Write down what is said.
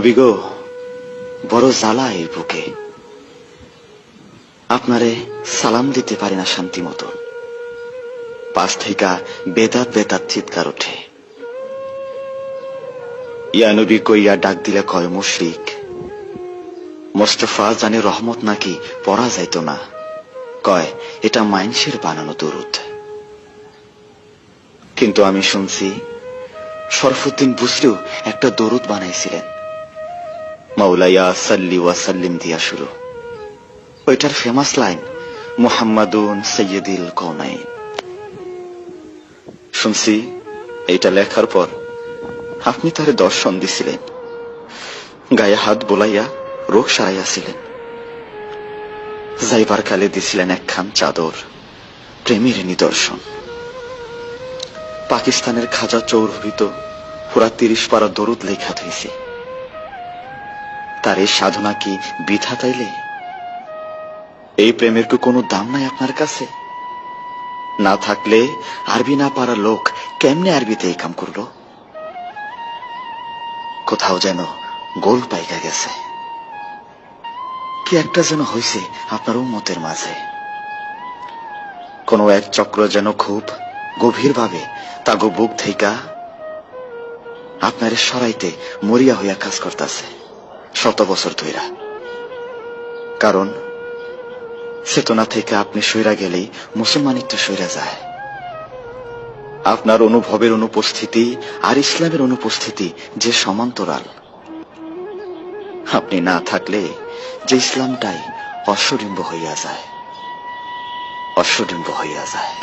নবী গো, বড় জ্বালা এই বুকে, আপনারে সালাম দিতে পারি না শান্তি মতো। পাশ থেকে বেদাত বেদাত চিৎকার ওঠে। ইয়া নবী কইয়া ডাক দিলে কয় মুশরিক। মোস্তফা জানে রহমত নাকি পড়া যাইত না, কয় এটা মাইনসের বানানো দরুদ। কিন্তু আমি শুনছি শরফুদ্দিন বুসরিও একটা দরুদ বানাইছিলেন, মাওলায়া সাল্লি ওয়া সাল্লিম দিয়া শুরু। ওইটার ফেমাস লাইন মুহাম্মাদুন সাইয়্যিদুল কওনাইন। শুনছি এইটা লেখার পর আপনি তারে দর্শন দিছিলেন, গায়ে হাত বোলাইয়া রোগ সারাইয়াছিলেন। যাইবার কালে দিছিলেন একখান চাদর, প্রেমের নিদর্শন। পাকিস্তানের খাজা চৌধুরী তো পুরা 30 পারা দরুদ লেখা হয়েছে। তার এই সাধনা কি বৃথা তাইলে? এই প্রেমের কি কোনো দাম নাই আপনার কাছে? না থাকলে আরবি না পারা লোক কেমনে আরবিতে এই কাম করলো? কোথাও যেন গোল পাইকা গেছে, কি একটা যেন হয়েছে আপনার উম্মতের মাঝে। কোন এক চক্র যেন খুব গভীর ভাবে তাগো বুক থেইকা আপনারে সরাইতে মরিয়া হইয়া কাজ করতেছে শত বছর ধইরা। কারণ চেতনা থেকে আপনি সইরা গেলেই মুসলমানিত্ব সইরা যায়। আপনার অনুভবের অনুপস্থিতি আর ইসলামের অনুপস্থিতি যে সমান্তরাল। আপনি না থাকলে যে ইসলামটাই অশ্বডিম্ব হইয়া যায়, অশ্বডিম্ব হইয়া যায়।